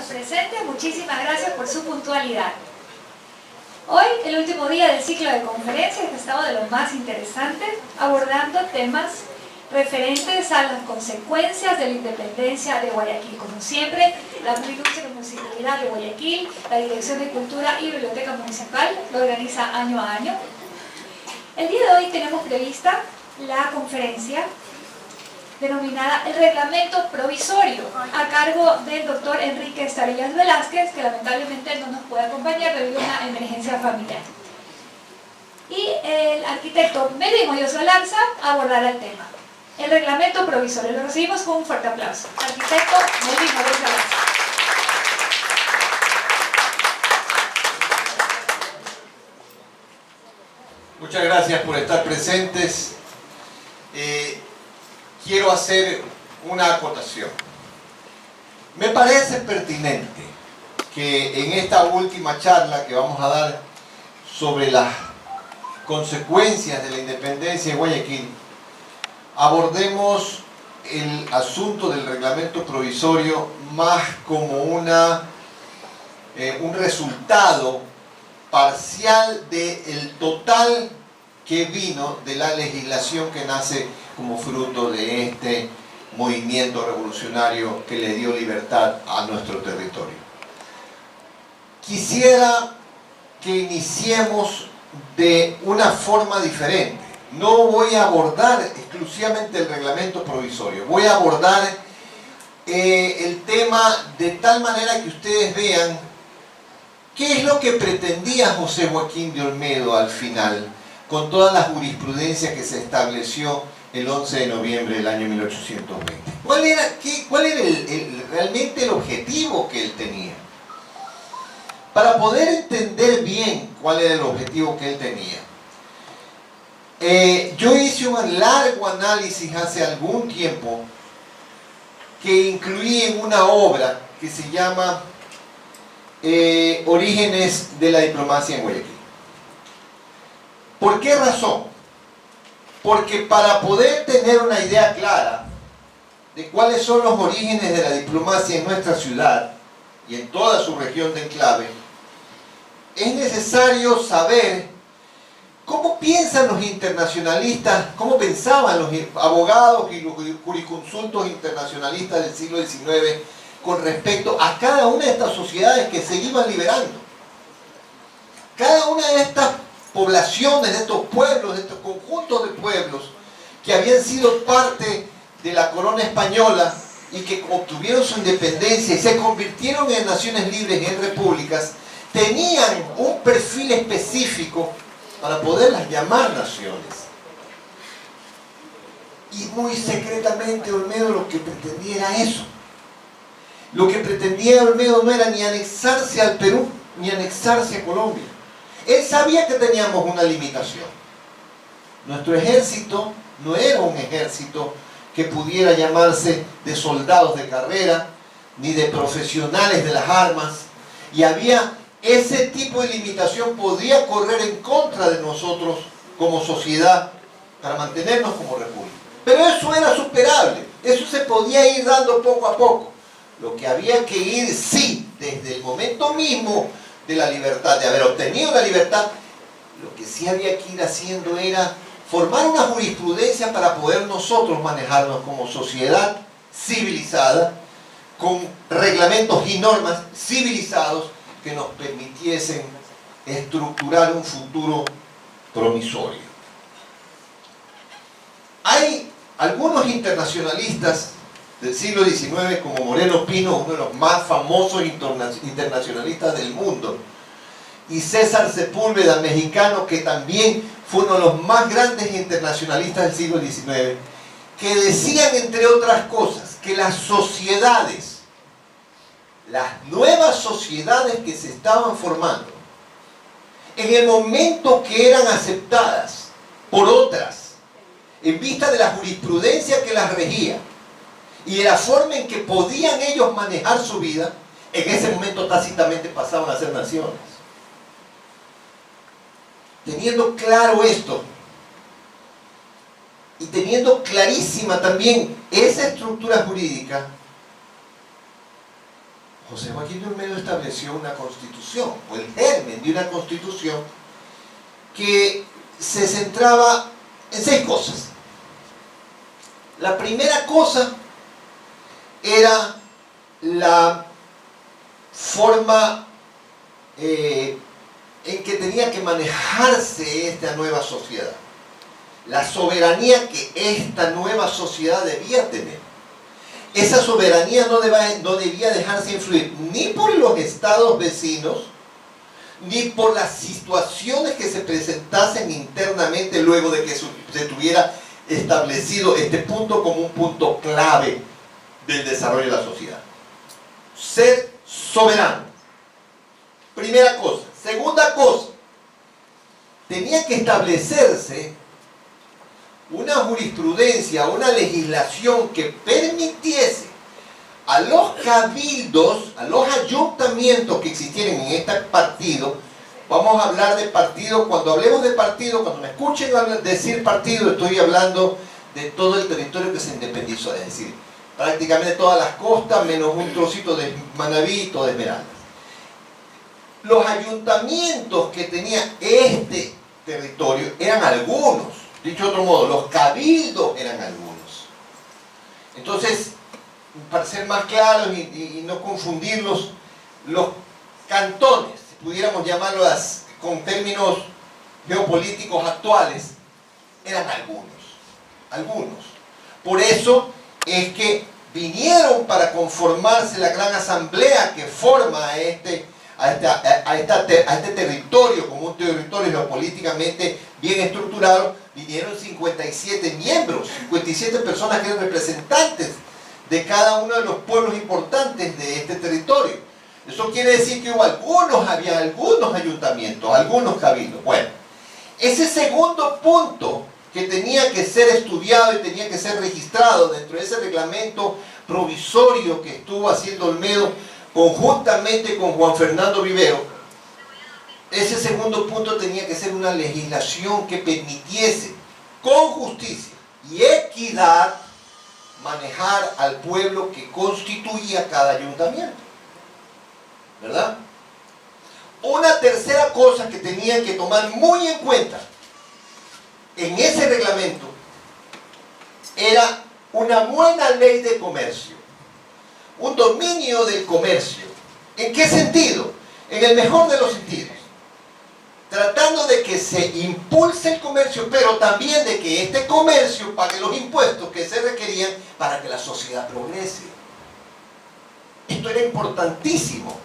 presentes, muchísimas gracias por su puntualidad. Hoy, el último día del ciclo de conferencias, que estaba de lo más interesante, abordando temas referentes a las consecuencias de la independencia de Guayaquil. Como siempre, la Industria de Municipalidad de Guayaquil, la Dirección de Cultura y Biblioteca Municipal lo organiza año a año. El día de hoy tenemos prevista la conferencia denominada El Reglamento Provisorio, a cargo del doctor Enrique Estarillas Velázquez, que lamentablemente no nos puede acompañar debido a una emergencia familiar. Y el arquitecto Melvin Hoyos Galarza abordará el tema. El Reglamento Provisorio. Lo recibimos con un fuerte aplauso. Arquitecto Melvin Hoyos Galarza. Muchas gracias por estar presentes. Quiero hacer una acotación. Me parece pertinente que en esta última charla que vamos a dar sobre las consecuencias de la independencia de Guayaquil, abordemos el asunto del reglamento provisorio más como un resultado parcial del total que vino de la legislación que nace como fruto de este movimiento revolucionario que le dio libertad a nuestro territorio. Quisiera que iniciemos de una forma diferente. No voy a abordar exclusivamente el reglamento provisorio, voy a abordar el tema de tal manera que ustedes vean qué es lo que pretendía José Joaquín de Olmedo al final, con toda la jurisprudencia que se estableció el 11 de noviembre del año 1820. ¿Cuál era realmente el objetivo que él tenía? Para poder entender bien cuál era el objetivo que él tenía, yo hice un largo análisis hace algún tiempo que incluí en una obra que se llama Orígenes de la diplomacia en Guayaquil. ¿Por qué razón? Porque para poder tener una idea clara de cuáles son los orígenes de la diplomacia en nuestra ciudad y en toda su región de enclave, es necesario saber cómo piensan los internacionalistas, cómo pensaban los abogados y los jurisconsultos internacionalistas del siglo XIX con respecto a cada una de estas sociedades que se iban liberando. Cada una de estas poblaciones, de estos pueblos, de estos conjuntos de pueblos que habían sido parte de la corona española y que obtuvieron su independencia y se convirtieron en naciones libres, en repúblicas, tenían un perfil específico para poderlas llamar naciones. Y muy secretamente Olmedo lo que pretendía era eso. Lo que pretendía Olmedo no era ni anexarse al Perú, ni anexarse a Colombia. Él sabía que teníamos una limitación. Nuestro ejército no era un ejército que pudiera llamarse de soldados de carrera, ni de profesionales de las armas, y había ese tipo de limitación podía correr en contra de nosotros como sociedad para mantenernos como república. Pero eso era superable, eso se podía ir dando poco a poco. Lo que había que ir, sí, desde el momento mismo de la libertad, de haber obtenido la libertad, lo que sí había que ir haciendo era formar una jurisprudencia para poder nosotros manejarnos como sociedad civilizada, con reglamentos y normas civilizados que nos permitiesen estructurar un futuro promisorio. Hay algunos internacionalistas del siglo XIX, como Moreno Pino, uno de los más famosos internacionalistas del mundo, y César Sepúlveda, mexicano, que también fue uno de los más grandes internacionalistas del siglo XIX, que decían, entre otras cosas, que las sociedades, las nuevas sociedades que se estaban formando, en el momento que eran aceptadas por otras, en vista de la jurisprudencia que las regía, y de la forma en que podían ellos manejar su vida, en ese momento tácitamente pasaban a ser naciones. Teniendo claro esto, y teniendo clarísima también esa estructura jurídica, José Joaquín de Olmedo estableció una constitución, o el germen de una constitución, que se centraba en 6 cosas. La primera cosa era la forma en que tenía que manejarse esta nueva sociedad, la soberanía que esta nueva sociedad debía tener. Esa soberanía no debía dejarse influir ni por los estados vecinos, ni por las situaciones que se presentasen internamente luego de que se tuviera establecido este punto como un punto clave del desarrollo de la sociedad. Ser soberano. Primera cosa. Segunda cosa, tenía que establecerse una jurisprudencia, una legislación que permitiese a los cabildos, a los ayuntamientos que existieran en este partido. Vamos a hablar de partido, cuando hablemos de partido, cuando me escuchen decir partido, estoy hablando de todo el territorio que se independizó, es decir, prácticamente todas las costas, menos un trocito de Manabí y todo de Esmeraldas. Los ayuntamientos que tenía este territorio eran algunos, dicho de otro modo, los cabildos eran algunos. Entonces, para ser más claros y no confundirlos, los cantones, si pudiéramos llamarlos con términos geopolíticos actuales, eran algunos. Por eso es que vinieron para conformarse la gran asamblea que forma a este territorio como un territorio geopolíticamente bien estructurado. Vinieron 57 miembros, 57 personas que eran representantes de cada uno de los pueblos importantes de este territorio. Eso quiere decir que había algunos ayuntamientos, algunos cabildos. Bueno, ese segundo punto que tenía que ser estudiado y tenía que ser registrado dentro de ese reglamento provisorio que estuvo haciendo Olmedo conjuntamente con Juan Fernando Rivero, ese segundo punto tenía que ser una legislación que permitiese con justicia y equidad manejar al pueblo que constituía cada ayuntamiento, ¿verdad? Una tercera cosa que tenían que tomar muy en cuenta en ese reglamento era una buena ley de comercio, un dominio del comercio. ¿En qué sentido? En el mejor de los sentidos, tratando de que se impulse el comercio, pero también de que este comercio pague los impuestos que se requerían para que la sociedad progrese. Esto era importantísimo.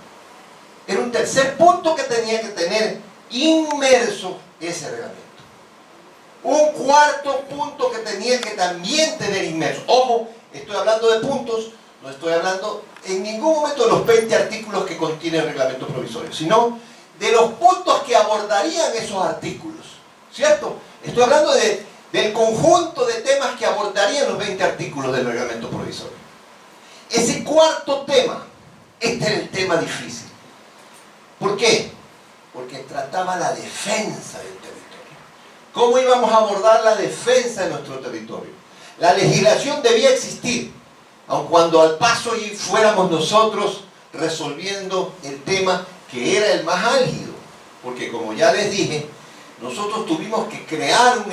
Era un tercer punto que tenía que tener inmerso ese reglamento. Un cuarto punto que tenía que también tener inmerso. Ojo, estoy hablando de puntos, no estoy hablando en ningún momento de los 20 artículos que contiene el reglamento provisorio, sino de los puntos que abordarían esos artículos, ¿cierto? Estoy hablando del conjunto de temas que abordarían los 20 artículos del reglamento provisorio. Ese cuarto tema, este era el tema difícil. ¿Por qué? Porque trataba la defensa del territorio. ¿Cómo íbamos a abordar la defensa de nuestro territorio? La legislación debía existir, aun cuando al paso y fuéramos nosotros resolviendo el tema que era el más álgido, porque como ya les dije, nosotros tuvimos que crear un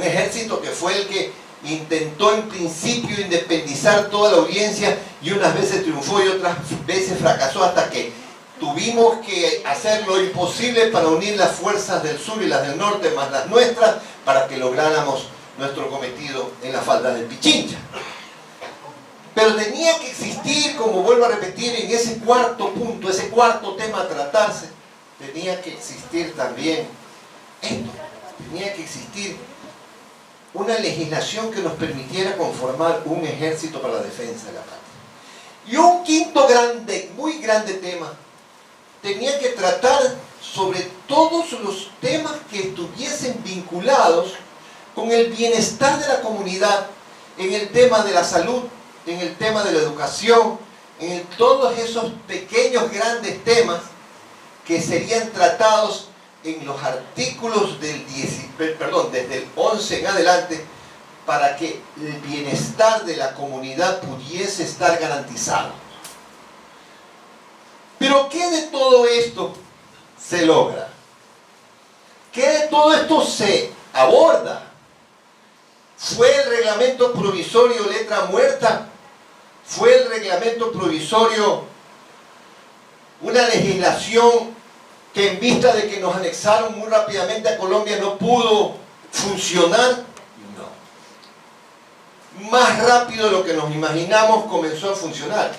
ejército que fue el que intentó en principio independizar toda la audiencia y unas veces triunfó y otras veces fracasó hasta que tuvimos que hacer lo imposible para unir las fuerzas del sur y las del norte más las nuestras para que lográramos nuestro cometido en la falda del Pichincha. Pero tenía que existir, como vuelvo a repetir, en ese cuarto punto, ese cuarto tema a tratarse, tenía que existir también esto, tenía que existir una legislación que nos permitiera conformar un ejército para la defensa de la patria. Y un quinto muy grande tema, tenía que tratar sobre todos los temas que estuviesen vinculados con el bienestar de la comunidad, en el tema de la salud, en el tema de la educación, en todos esos pequeños grandes temas que serían tratados en los artículos desde el 11 en adelante, para que el bienestar de la comunidad pudiese estar garantizado. Pero ¿qué de todo esto se logra? ¿Qué de todo esto se aborda? ¿Fue el reglamento provisorio letra muerta? ¿Fue el reglamento provisorio una legislación que en vista de que nos anexaron muy rápidamente a Colombia no pudo funcionar? No. Más rápido de lo que nos imaginamos comenzó a funcionar.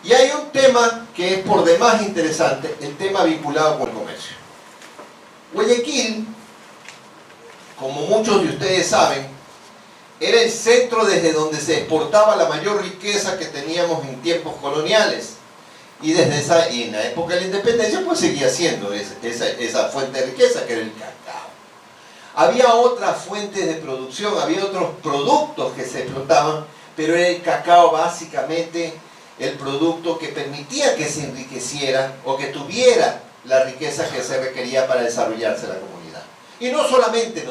Y hay un tema que es por demás interesante, el tema vinculado con el comercio. Guayaquil, como muchos de ustedes saben, era el centro desde donde se exportaba la mayor riqueza que teníamos en tiempos coloniales. Y y en la época de la independencia pues seguía siendo esa fuente de riqueza que era el cacao. Había otras fuentes de producción, había otros productos que se explotaban, pero era el cacao básicamente el producto que permitía que se enriqueciera o que tuviera la riqueza que se requería para desarrollarse la comunidad. Y no solamente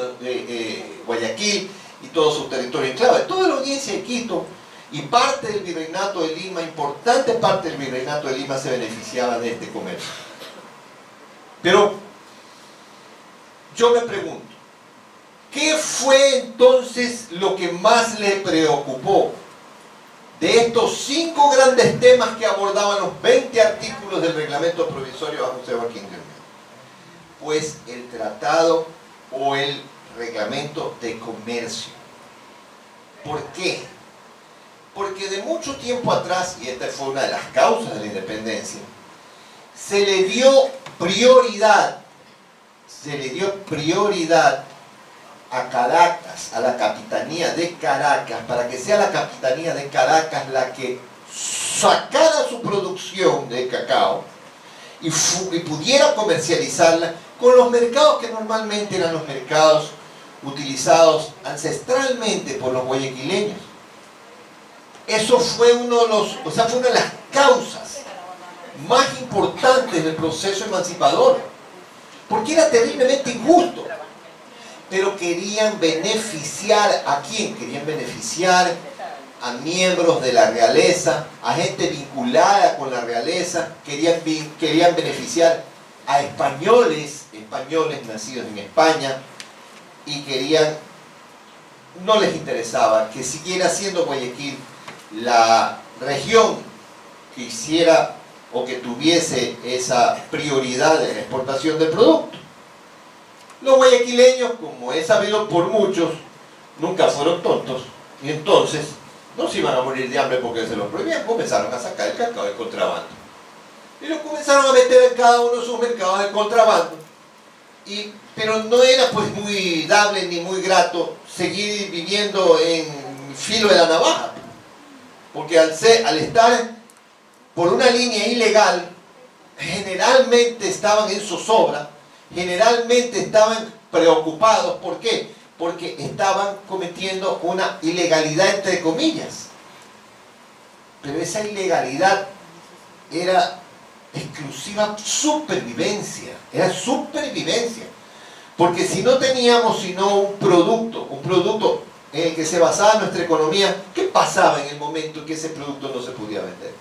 Guayaquil y todo su territorio enclave, toda la audiencia de Quito y parte del Virreinato de Lima, importante parte del Virreinato de Lima se beneficiaba de este comercio. Pero yo me pregunto, ¿qué fue entonces lo que más le preocupó de estos 5 grandes temas que abordaban los 20 artículos del reglamento provisorio a José Joaquín de Olmedo? Pues el tratado o el reglamento de comercio. ¿Por qué? Porque de mucho tiempo atrás, y esta fue una de las causas de la independencia, se le dio prioridad a Caracas, a la capitanía de Caracas, para que sea la capitanía de Caracas la que sacara su producción de cacao y pudiera comercializarla con los mercados que normalmente eran los mercados utilizados ancestralmente por los guayaquileños. Eso fue fue una de las causas más importantes del proceso emancipador, porque era terriblemente injusto. Pero querían beneficiar, ¿a quién? Querían beneficiar a miembros de la realeza, a gente vinculada con la realeza, querían beneficiar a españoles nacidos en España, y no les interesaba que siguiera siendo Guayaquil la región que hiciera o que tuviese esa prioridad de la exportación del producto. Los guayaquileños, como he sabido por muchos, nunca fueron tontos, y entonces no se iban a morir de hambre porque se los prohibían. Comenzaron a sacar el cacao de contrabando y lo comenzaron a meter en cada uno de sus mercados de contrabando, pero no era pues muy dable ni muy grato seguir viviendo en filo de la navaja, porque al estar por una línea ilegal generalmente estaban en zozobra, generalmente estaban preocupados. ¿Por qué? Porque estaban cometiendo una ilegalidad entre comillas, pero esa ilegalidad era exclusiva supervivencia, porque si no teníamos sino un producto en el que se basaba nuestra economía, ¿qué pasaba en el momento en que ese producto no se podía vender?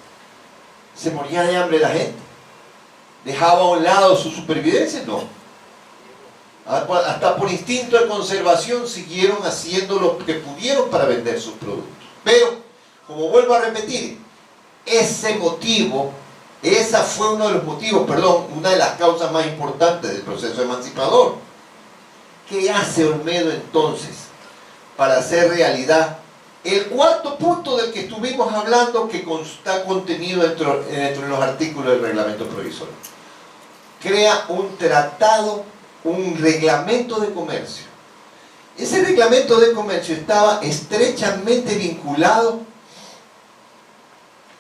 ¿Se moría de hambre la gente? ¿Dejaba a un lado su supervivencia? No. Hasta por instinto de conservación siguieron haciendo lo que pudieron para vender sus productos. Pero, como vuelvo a repetir, esa fue una de las causas más importantes del proceso emancipador. ¿Qué hace Olmedo entonces para hacer realidad el cuarto punto del que estuvimos hablando, que está contenido dentro de los artículos del reglamento provisorio? Crea un tratado, un reglamento de comercio. Ese reglamento de comercio estaba estrechamente vinculado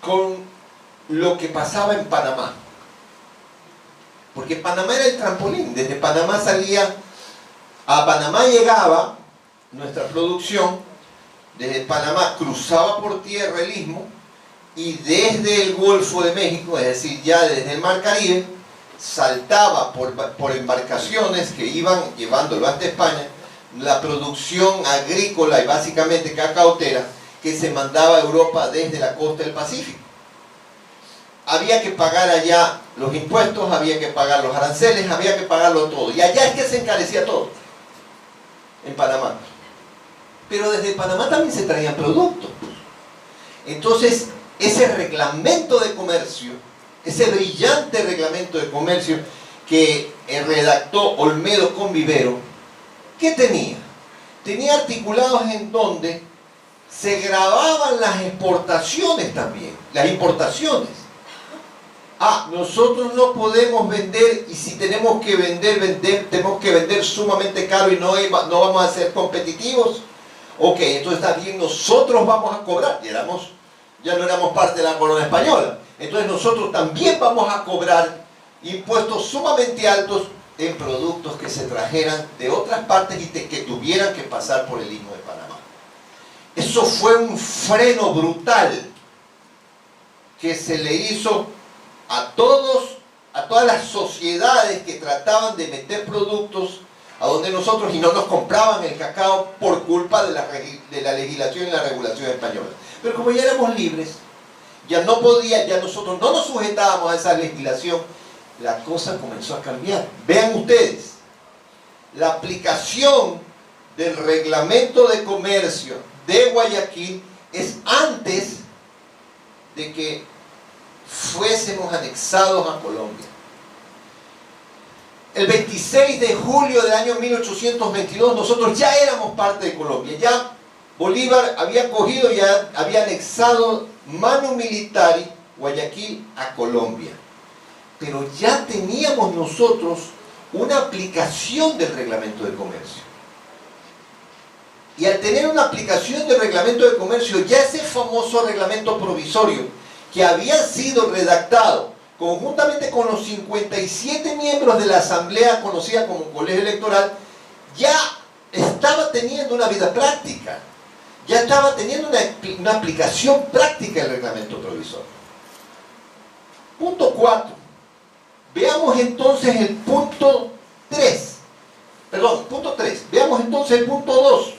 con lo que pasaba en Panamá, porque Panamá era el trampolín. Desde Panamá a Panamá llegaba nuestra producción, desde Panamá cruzaba por tierra el Istmo, y desde el Golfo de México, es decir, ya desde el Mar Caribe, saltaba por embarcaciones que iban llevándolo hasta España, la producción agrícola y básicamente cacautera que se mandaba a Europa desde la costa del Pacífico. había que pagar allá los impuestos, había que pagar los aranceles, había que pagarlo todo. Y allá es que se encarecía todo, en Panamá. Pero desde Panamá también se traían productos. Entonces, ese reglamento de comercio, ese brillante reglamento de comercio que redactó Olmedo con Vivero, ¿qué tenía? Tenía articulados en donde se grababan las exportaciones también, las importaciones. Nosotros no podemos vender, y si tenemos que vender, tenemos que vender sumamente caro y no vamos a ser competitivos. Ok, entonces está bien, nosotros vamos a cobrar, ya no éramos parte de la corona española, entonces nosotros también vamos a cobrar impuestos sumamente altos en productos que se trajeran de otras partes y que tuvieran que pasar por el Istmo de Panamá. Eso fue un freno brutal que se le hizo a todas las sociedades que trataban de meter productos a donde nosotros y no nos compraban el cacao por culpa de la legislación y la regulación española. Pero como ya éramos libres, ya nosotros no nos sujetábamos a esa legislación, la cosa comenzó a cambiar. Vean ustedes, la aplicación del reglamento de comercio de Guayaquil es antes de que fuésemos anexados a Colombia. El 26 de julio del año 1822 nosotros ya éramos parte de Colombia. Ya Bolívar había cogido y había anexado manu militari Guayaquil a Colombia. Pero ya teníamos nosotros una aplicación del reglamento de comercio. Y al tener una aplicación del reglamento de comercio, ya ese famoso reglamento provisorio que había sido redactado conjuntamente con los 57 miembros de la asamblea conocida como colegio electoral, ya estaba teniendo una vida práctica, ya estaba teniendo una aplicación práctica del reglamento provisorio. Punto 4. Veamos entonces el punto 3. Punto 3. Veamos entonces el punto 2.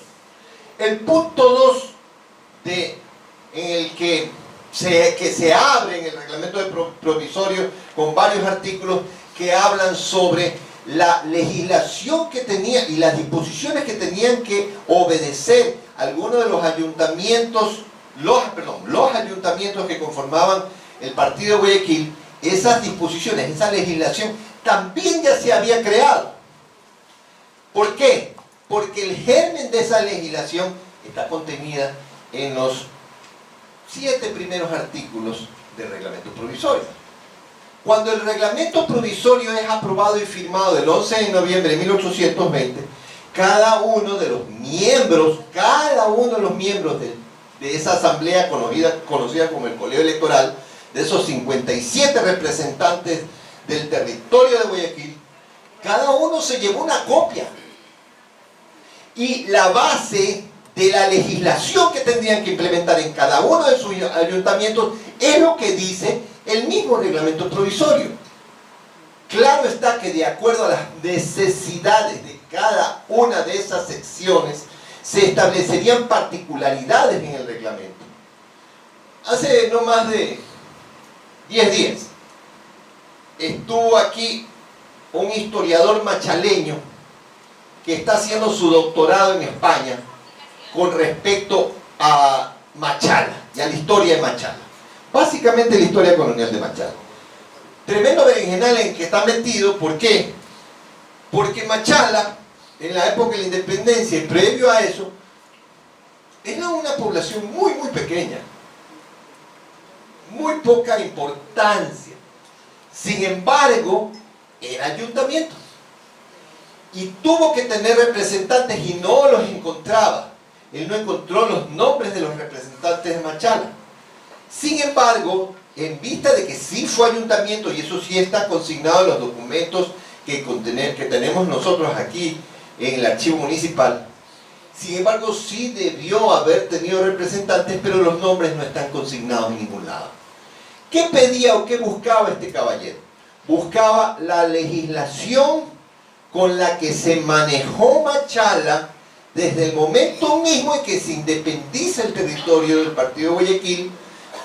El punto 2 en el que se abre en el reglamento provisorio con varios artículos que hablan sobre la legislación que tenía y las disposiciones que tenían que obedecer algunos de los ayuntamientos, los ayuntamientos que conformaban el partido de Guayaquil. Esas disposiciones, esa legislación también ya se había creado. ¿Por qué? Porque el germen de esa legislación está contenida en los 7 primeros artículos del reglamento provisorio. Cuando el reglamento provisorio es aprobado y firmado el 11 de noviembre de 1820, cada uno de los miembros de esa asamblea conocida como el colegio electoral, de esos 57 representantes del territorio de Guayaquil, cada uno se llevó una copia. Y la base de la legislación que tendrían que implementar en cada uno de sus ayuntamientos es lo que dice el mismo reglamento provisorio. Claro está que de acuerdo a las necesidades de cada una de esas secciones se establecerían particularidades en el reglamento. Hace no más de 10 días estuvo aquí un historiador machaleño que está haciendo su doctorado en España con respecto a Machala y a la historia de Machala. Básicamente la historia colonial de Machala. Tremendo berenjenal en que está metido. ¿Por qué? Porque Machala, en la época de la independencia y previo a eso, era una población muy pequeña, muy poca importancia. Sin embargo, era ayuntamiento y tuvo que tener representantes y no los encontraba. Él no encontró los nombres de los representantes de Machala. Sin embargo, en vista de que sí fue ayuntamiento, y eso sí está consignado en los documentos que tenemos nosotros aquí en el archivo municipal, sin embargo sí debió haber tenido representantes, pero los nombres no están consignados en ningún lado. ¿Qué pedía o qué buscaba este caballero? Buscaba la legislación con la que se manejó Machala desde el momento mismo en que se independiza el territorio del partido de Guayaquil,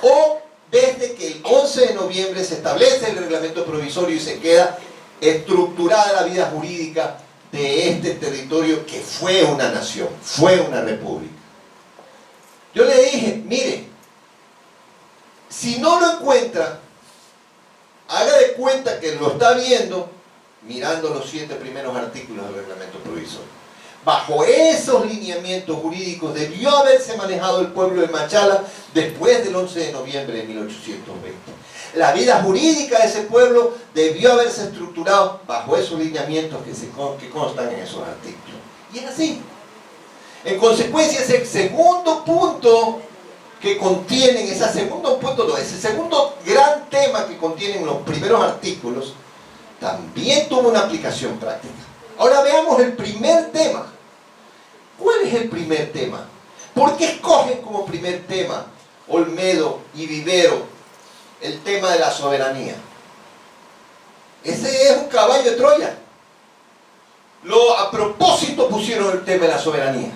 o desde que el 11 11 de noviembre se establece el reglamento provisorio y se queda estructurada la vida jurídica de este territorio que fue una nación, fue una república. Yo le dije, mire, si no lo encuentra, haga de cuenta que lo está viendo mirando los 7 primeros artículos del reglamento provisorio. Bajo esos lineamientos jurídicos debió haberse manejado el pueblo de Machala después del 11 de noviembre de 1820. La vida jurídica de ese pueblo debió haberse estructurado bajo esos lineamientos que constan en esos artículos. Y es así. En consecuencia, ese segundo punto que contienen, ese segundo gran tema que contienen los primeros artículos, también tuvo una aplicación práctica. Ahora veamos el primer tema. ¿Cuál es el primer tema? ¿Por qué escogen como primer tema Olmedo y Vivero el tema de la soberanía? Ese es un caballo de Troya. A propósito pusieron el tema de la soberanía.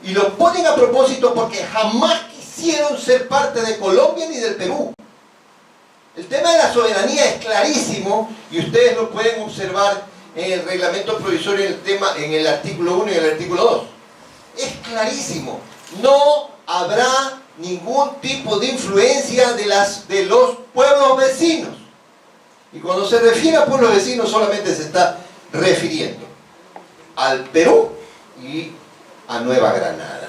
Y lo ponen a propósito porque jamás quisieron ser parte de Colombia ni del Perú. El tema de la soberanía es clarísimo y ustedes lo pueden observar en el reglamento provisorio en el artículo 1 y el artículo 2. Es clarísimo. No habrá ningún tipo de influencia de los pueblos vecinos. Y cuando se refiere a pueblos vecinos solamente se está refiriendo al Perú y a Nueva Granada.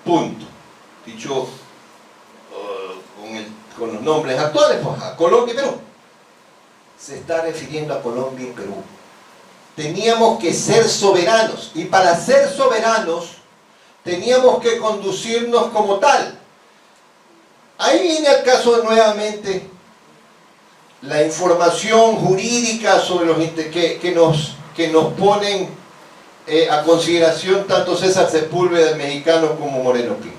Punto. Dicho con los nombres actuales, pues a Colombia y Perú. Se está refiriendo a Colombia y Perú. Teníamos que ser soberanos y para ser soberanos teníamos que conducirnos como tal. Ahí viene al caso nuevamente la información jurídica sobre los que nos ponen a consideración tanto César Sepúlveda, el mexicano, como Moreno Pinto.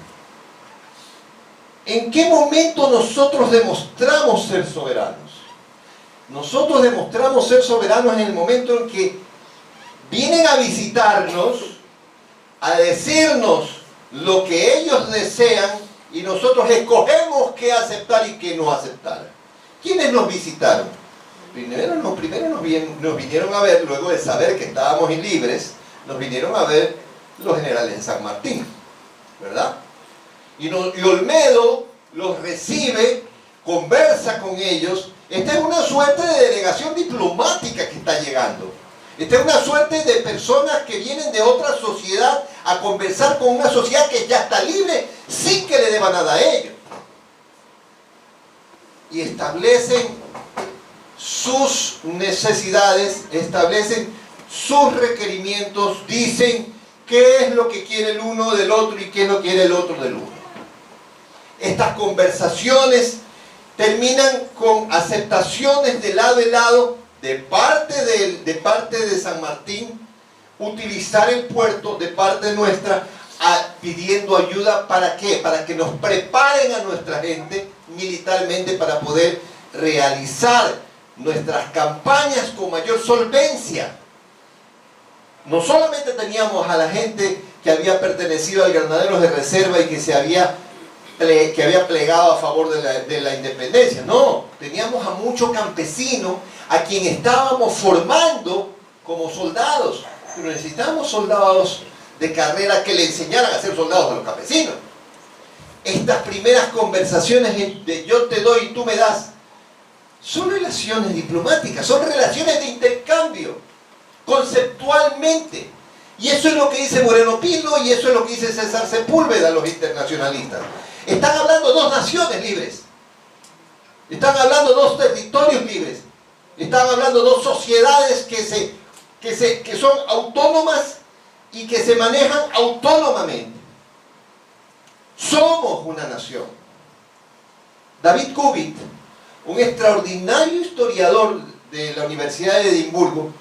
¿En qué momento nosotros demostramos ser soberanos? Nosotros demostramos ser soberanos en el momento en que vienen a visitarnos, a decirnos lo que ellos desean y nosotros escogemos qué aceptar y qué no aceptar. ¿Quiénes nos visitaron? Primero nos vinieron a ver, luego de saber que estábamos libres, nos vinieron a ver los generales de San Martín, ¿verdad? Y Olmedo los recibe, conversa con ellos. Esta es una suerte de delegación diplomática que está llegando. Esta es una suerte de personas que vienen de otra sociedad a conversar con una sociedad que ya está libre sin que le deba nada a ellos. Y establecen sus necesidades, establecen sus requerimientos, dicen qué es lo que quiere el uno del otro y qué es lo que quiere el otro del uno. Estas conversaciones terminan con aceptaciones de lado y lado de parte de San Martín, utilizar el puerto de parte nuestra, pidiendo ayuda. ¿Para qué? Para que nos preparen a nuestra gente militarmente para poder realizar nuestras campañas con mayor solvencia. No solamente teníamos a la gente que había pertenecido al Granaderos de Reserva y que había plegado a favor de la independencia. No, teníamos a muchos campesinos a quien estábamos formando como soldados. Pero necesitábamos soldados de carrera que le enseñaran a ser soldados a los campesinos. Estas primeras conversaciones de yo te doy y tú me das son relaciones diplomáticas, son relaciones de intercambio, conceptualmente. Y eso es lo que dice Moreno Pino y eso es lo que dice César Sepúlveda, los internacionalistas. Están hablando dos naciones libres. Están hablando dos territorios libres. Están hablando dos sociedades que son autónomas y que se manejan autónomamente. Somos una nación. David Cubitt, un extraordinario historiador de la Universidad de Edimburgo,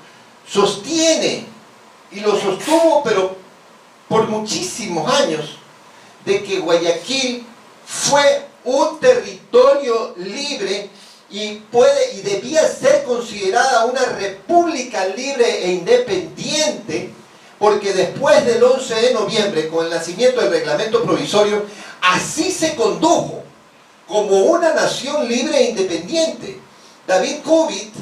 sostiene, y lo sostuvo pero por muchísimos años, de que Guayaquil fue un territorio libre y debía ser considerada una república libre e independiente, porque después del 11 de noviembre, con el nacimiento del reglamento provisorio, así se condujo. como una nación libre e independiente. David Cubitt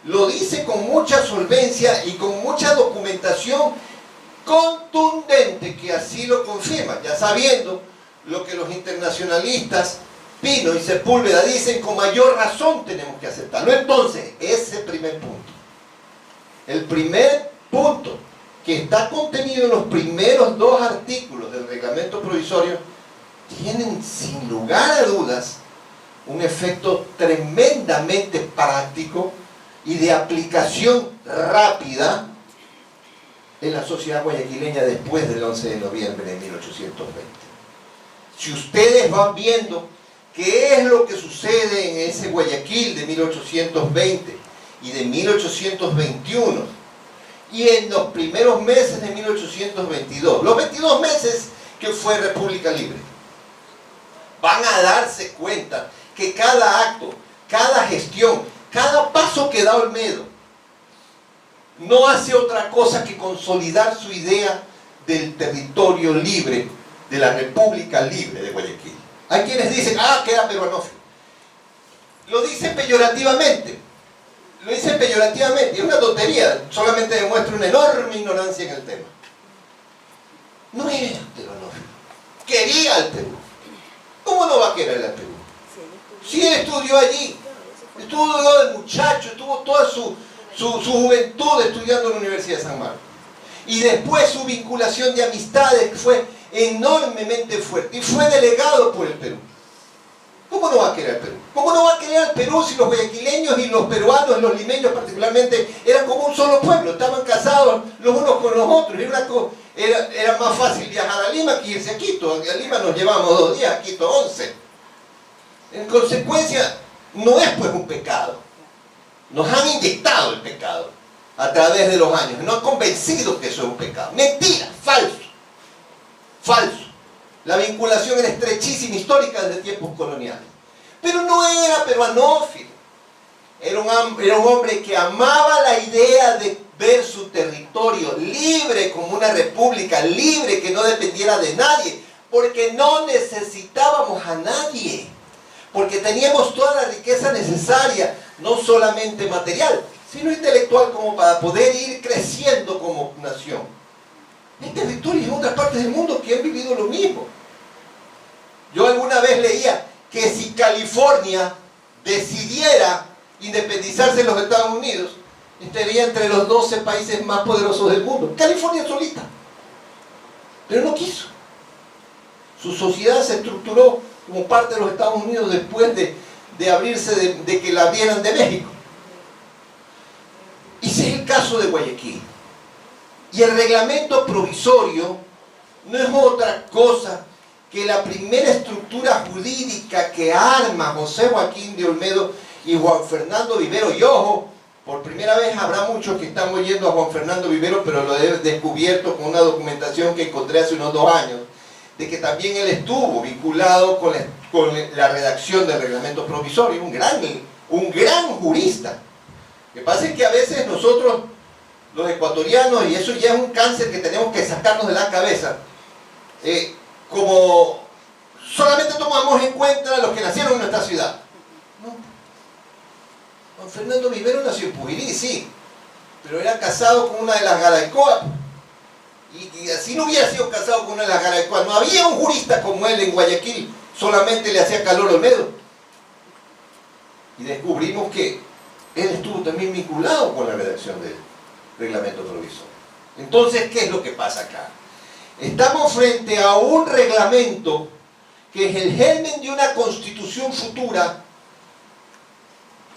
lo dice con mucha solvencia y con mucha documentación contundente que así lo confirma, ya sabiendo lo que los internacionalistas Pino y Sepúlveda dicen, con mayor razón tenemos que aceptarlo. Entonces, ese primer punto, el primer punto que está contenido en los primeros 2 artículos del reglamento provisorio, tienen sin lugar a dudas un efecto tremendamente práctico y de aplicación rápida en la sociedad guayaquileña después del 11 de noviembre de 1820. Si ustedes van viendo qué es lo que sucede en ese Guayaquil de 1820 y de 1821, y en los primeros meses de 1822, los 22 meses que fue República Libre, van a darse cuenta que cada acto, cada gestión, cada paso que da Olmedo no hace otra cosa que consolidar su idea del territorio libre, de la República Libre de Guayaquil. Hay quienes dicen, que era peruanófilo. Lo dicen peyorativamente. Lo dicen peyorativamente. Es una tontería. Solamente demuestra una enorme ignorancia en el tema. No era peruanófilo. Quería al Perú. ¿Cómo no va a querer al Perú? Si él estudió allí. Estudió de muchacho. Estuvo toda su juventud estudiando en la Universidad de San Marcos. Y después su vinculación de amistades fue enormemente fuerte. Y fue delegado por el Perú. ¿Cómo no va a querer al Perú? ¿Cómo no va a querer al Perú si los guayaquileños y los peruanos, los limeños particularmente, eran como un solo pueblo? Estaban casados los unos con los otros. Era más fácil viajar a Lima que irse a Quito. A Lima nos llevamos 2 días, a Quito 11. En consecuencia, no es pues un pecado. Nos han inyectado el pecado a través de los años. Nos han convencido que eso es un pecado. Mentira, falso. Falso. La vinculación era estrechísima, histórica desde tiempos coloniales. Pero no era peruanófilo. Era un hombre que amaba la idea de ver su territorio libre como una república libre que no dependiera de nadie. Porque no necesitábamos a nadie. Porque teníamos toda la riqueza necesaria, no solamente material, sino intelectual, como para poder ir creciendo como nación. Hay territorios en otras partes del mundo que han vivido lo mismo. Yo alguna vez leía que si California decidiera independizarse de los Estados Unidos, estaría entre los 12 países más poderosos del mundo. California solita. Pero no quiso. Su sociedad se estructuró como parte de los Estados Unidos después de abrirse, de que la vieran de México. Y ese es el caso de Guayaquil. Y el reglamento provisorio no es otra cosa que la primera estructura jurídica que arma José Joaquín de Olmedo y Juan Fernando Vivero. Y ojo, por primera vez habrá muchos que están oyendo a Juan Fernando Vivero, pero lo he descubierto con una documentación que encontré hace unos 2 años, de que también él estuvo vinculado con la redacción del reglamento provisorio, un gran jurista. Lo que pasa es que a veces nosotros, los ecuatorianos, y eso ya es un cáncer que tenemos que sacarnos de la cabeza, como solamente tomamos en cuenta a los que nacieron en nuestra ciudad. No. Juan Fernando Vivero nació en Pubilí, sí, pero era casado con una de las Garaycoa. Y así no hubiera sido casado con una de las Garaycoa. No había un jurista como él en Guayaquil, solamente le hacía calor Olmedo. Y descubrimos que él estuvo también vinculado con la redacción del reglamento provisorio. Entonces, ¿qué es lo que pasa acá? Estamos frente a un reglamento que es el germen de una constitución futura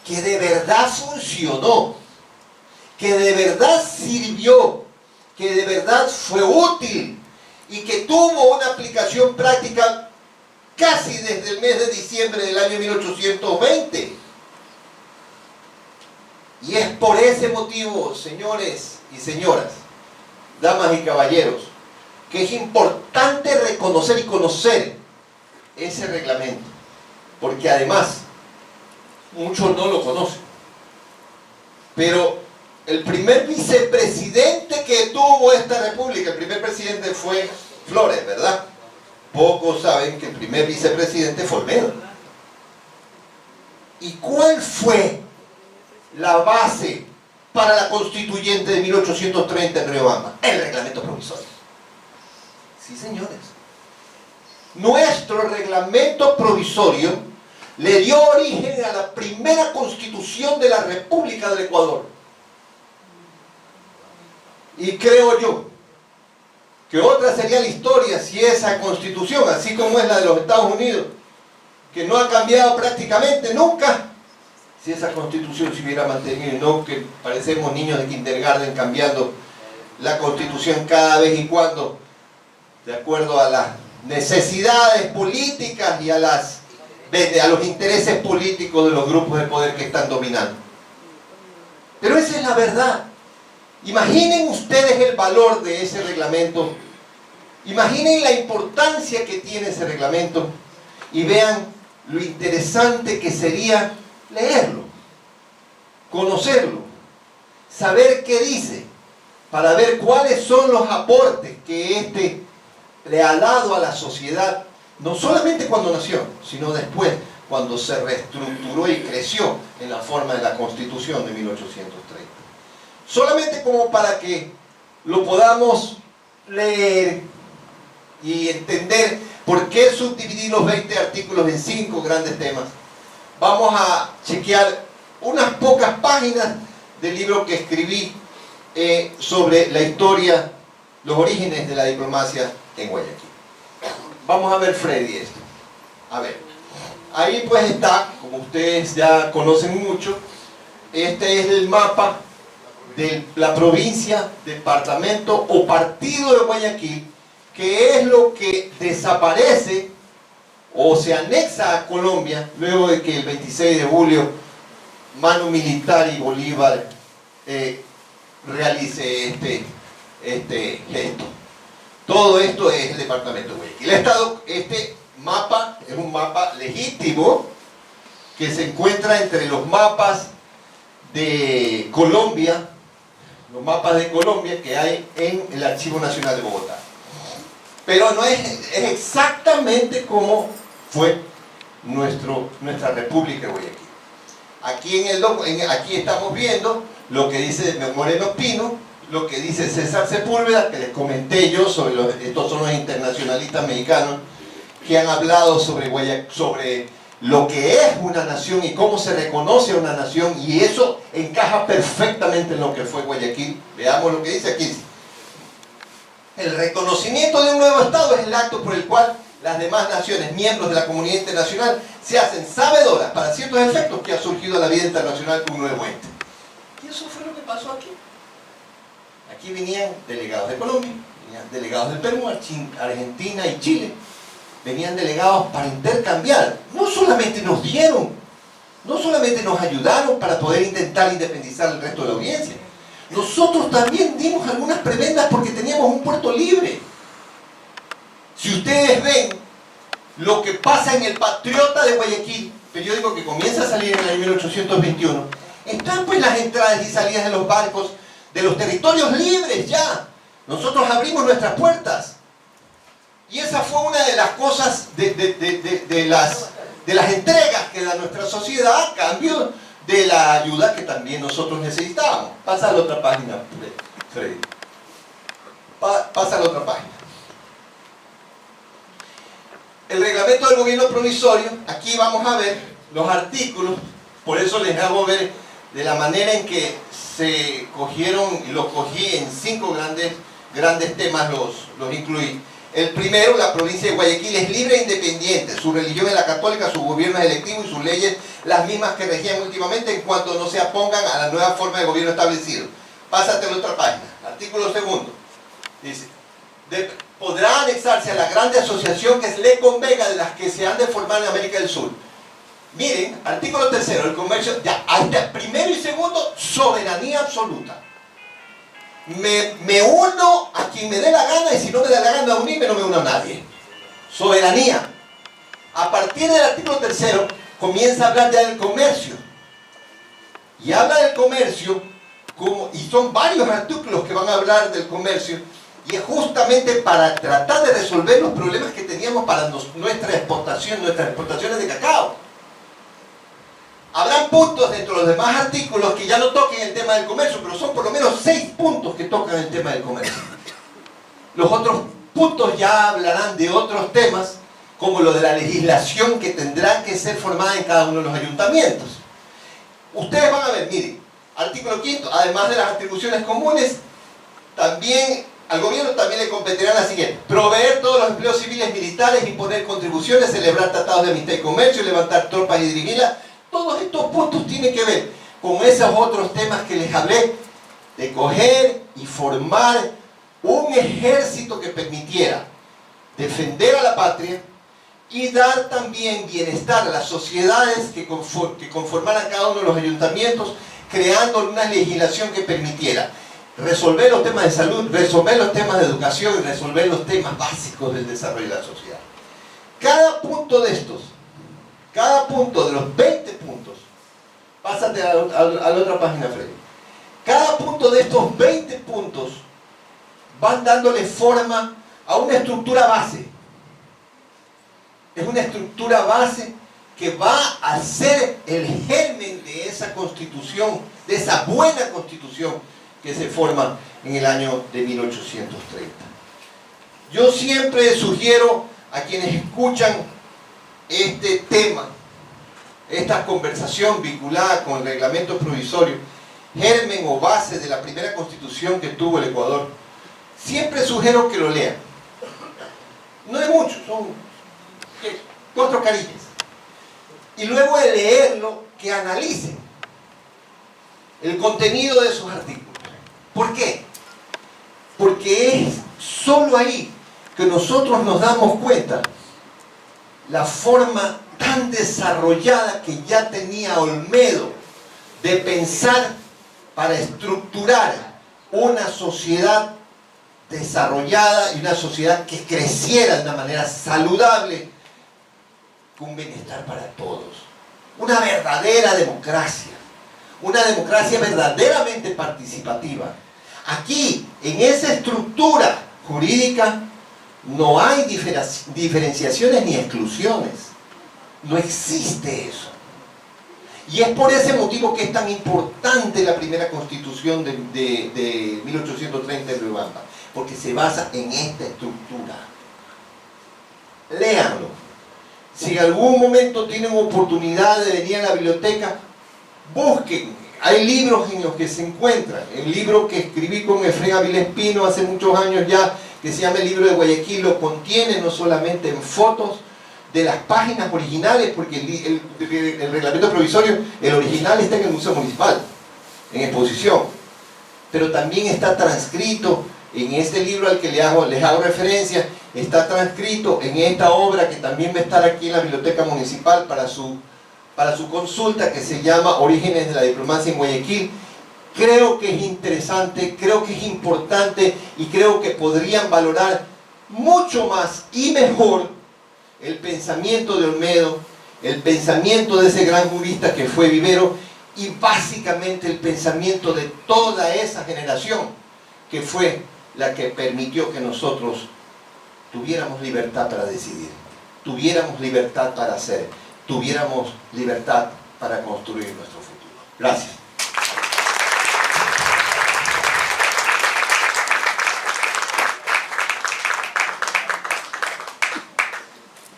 que de verdad funcionó, que de verdad sirvió, que de verdad fue útil y que tuvo una aplicación práctica casi desde el mes de diciembre del año 1820. Y es por ese motivo, señores y señoras, damas y caballeros, que es importante reconocer y conocer ese reglamento, porque además muchos no lo conocen, pero el primer vicepresidente que tuvo esta república, el primer presidente fue Flores, ¿verdad? Pocos saben que el primer vicepresidente fue Olmedo. ¿Y cuál fue la base para la constituyente de 1830 en Riobamba? El reglamento provisorio. Sí, señores. Nuestro reglamento provisorio le dio origen a la primera constitución de la República del Ecuador. Y creo yo que otra sería la historia si esa constitución, así como es la de los Estados Unidos, que no ha cambiado prácticamente nunca, si esa constitución se hubiera mantenido, y no que parecemos niños de kindergarten cambiando la constitución cada vez y cuando, de acuerdo a las necesidades políticas y a los intereses políticos de los grupos de poder que están dominando. Pero esa es la verdad. Imaginen ustedes el valor de ese reglamento, imaginen la importancia que tiene ese reglamento y vean lo interesante que sería leerlo, conocerlo, saber qué dice, para ver cuáles son los aportes que éste le ha dado a la sociedad, no solamente cuando nació, sino después, cuando se reestructuró y creció en la forma de la Constitución de 1830. Solamente como para que lo podamos leer y entender por qué subdividir los 20 artículos en 5 grandes temas. Vamos a chequear unas pocas páginas del libro que escribí sobre la historia, los orígenes de la diplomacia en Guayaquil. Vamos a ver, Freddy, esto. A ver, ahí pues está, como ustedes ya conocen mucho, este es el mapa de la provincia, departamento o partido de Guayaquil, que es lo que desaparece o se anexa a Colombia luego de que el 26 de julio mano militar y Bolívar realice este gesto. Todo esto es el departamento de Guayaquil. Este mapa es un mapa legítimo que se encuentra entre los mapas de Colombia, los mapas de Colombia que hay en el Archivo Nacional de Bogotá. Pero no es exactamente como fue nuestra República de Guayaquil. Aquí estamos viendo lo que dice Moreno Pino, lo que dice César Sepúlveda, que les comenté yo sobre estos son los internacionalistas mexicanos que han hablado sobre lo que es una nación y cómo se reconoce a una nación, y eso encaja perfectamente en lo que fue Guayaquil. Veamos lo que dice aquí. El reconocimiento de un nuevo Estado es el acto por el cual las demás naciones, miembros de la comunidad internacional, se hacen sabedoras para ciertos efectos que ha surgido la vida internacional con un nuevo ente. Y eso fue lo que pasó aquí. Aquí venían delegados de Colombia, venían delegados del Perú, Argentina y Chile. Venían delegados para intercambiar. No solamente nos dieron, no solamente nos ayudaron para poder intentar independizar el resto de la audiencia. Nosotros también dimos algunas prebendas porque teníamos un puerto libre. Si ustedes ven lo que pasa en el Patriota de Guayaquil, periódico que comienza a salir en el año 1821, están pues las entradas y salidas de los barcos de los territorios libres ya. Nosotros abrimos nuestras puertas. Y esa fue una de las cosas, de las entregas que da nuestra sociedad a cambio de la ayuda que también nosotros necesitábamos. Pasa a la otra página, Freddy. Pasa a la otra página. El reglamento del gobierno provisorio, aquí vamos a ver los artículos, por eso les hago ver de la manera en que se cogieron, y los cogí en 5 grandes temas, los incluí. El primero, la provincia de Guayaquil es libre e independiente. Su religión es la católica, su gobierno es electivo y sus leyes las mismas que regían últimamente en cuanto no se opongan a la nueva forma de gobierno establecido. Pásate a la otra página. Artículo 2. Dice, podrá anexarse a la grande asociación que le convenga de las que se han de formar en América del Sur. Miren, artículo 3, el comercio, ya, hasta primero y segundo, soberanía absoluta. Me uno a quien me dé la gana, y si no me da la gana de unirme, no me uno a nadie. Soberanía. A partir del artículo 3 comienza a hablar ya del comercio. Y habla del comercio, y son varios artículos que van a hablar del comercio, y es justamente para tratar de resolver los problemas que teníamos para nuestras exportaciones de cacao. habrán puntos dentro de los demás artículos que ya no toquen el tema del comercio, pero son por lo menos 6 puntos que tocan el tema del comercio. Los otros puntos ya hablarán de otros temas, como lo de la legislación que tendrá que ser formada en cada uno de los ayuntamientos. Ustedes van a ver, miren, artículo 5, además de las atribuciones comunes, también al gobierno también le competirán las siguientes: proveer todos los empleos civiles militares, imponer contribuciones, celebrar tratados de amistad y comercio, levantar tropas y dirigirlas. Todos estos puntos tienen que ver con esos otros temas que les hablé, de coger y formar un ejército que permitiera defender a la patria y dar también bienestar a las sociedades que conformaran cada uno de los ayuntamientos, creando una legislación que permitiera resolver los temas de salud, resolver los temas de educación y resolver los temas básicos del desarrollo de la sociedad. Cada punto de estos, cada punto de los 20 puntos, pásate a la otra página, Freddy. Cada punto de estos 20 puntos van dándole forma a una estructura base. Es una estructura base que va a ser el germen de esa constitución, de esa buena constitución que se forma en el año de 1830. Yo siempre sugiero a quienes escuchan este tema, esta conversación vinculada con el reglamento provisorio, germen o base de la primera constitución que tuvo el Ecuador, siempre sugiero que lo lean. No es mucho, son 4 carillas. Y luego de leerlo, que analicen el contenido de esos artículos. ¿Por qué? Porque es solo ahí que nosotros nos damos cuenta la forma tan desarrollada que ya tenía Olmedo de pensar para estructurar una sociedad desarrollada y una sociedad que creciera de una manera saludable, con bienestar para todos. Una verdadera democracia, una democracia verdaderamente participativa. Aquí, en esa estructura jurídica, no hay diferenciaciones ni exclusiones. No existe eso. Y es por ese motivo que es tan importante la primera constitución de 1830 de Riobamba, porque se basa en esta estructura. Léanlo. Si en algún momento tienen oportunidad de venir a la biblioteca, busquen. Hay libros en los que se encuentran. El libro que escribí con Efraín Avilés Pino hace muchos años ya, que se llama El Libro de Guayaquil, lo contiene no solamente en fotos de las páginas originales, porque el reglamento provisorio, el original está en el Museo Municipal, en exposición, pero también está transcrito en este libro al que les hago referencia, está transcrito en esta obra que también va a estar aquí en la Biblioteca Municipal para su consulta, que se llama Orígenes de la Diplomacia en Guayaquil. Creo que es interesante, creo que es importante y creo que podrían valorar mucho más y mejor el pensamiento de Olmedo, el pensamiento de ese gran jurista que fue Vivero y básicamente el pensamiento de toda esa generación que fue la que permitió que nosotros tuviéramos libertad para decidir, tuviéramos libertad para hacer, tuviéramos libertad para construir nuestro futuro. Gracias.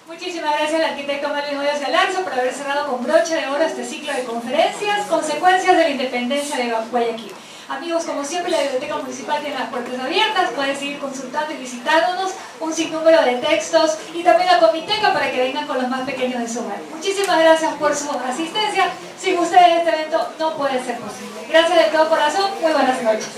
Muchísimas gracias al arquitecto Marlon Hoyos Alarzo por haber cerrado con broche de oro este ciclo de conferencias, Consecuencias de la Independencia de Guayaquil. Amigos, como siempre, la Biblioteca Municipal tiene las puertas abiertas, pueden seguir consultando y visitándonos, un sinnúmero de textos y también la comiteca para que vengan con los más pequeños de su hogar. Muchísimas gracias por su asistencia, sin ustedes este evento no puede ser posible. Gracias de todo corazón, muy buenas noches.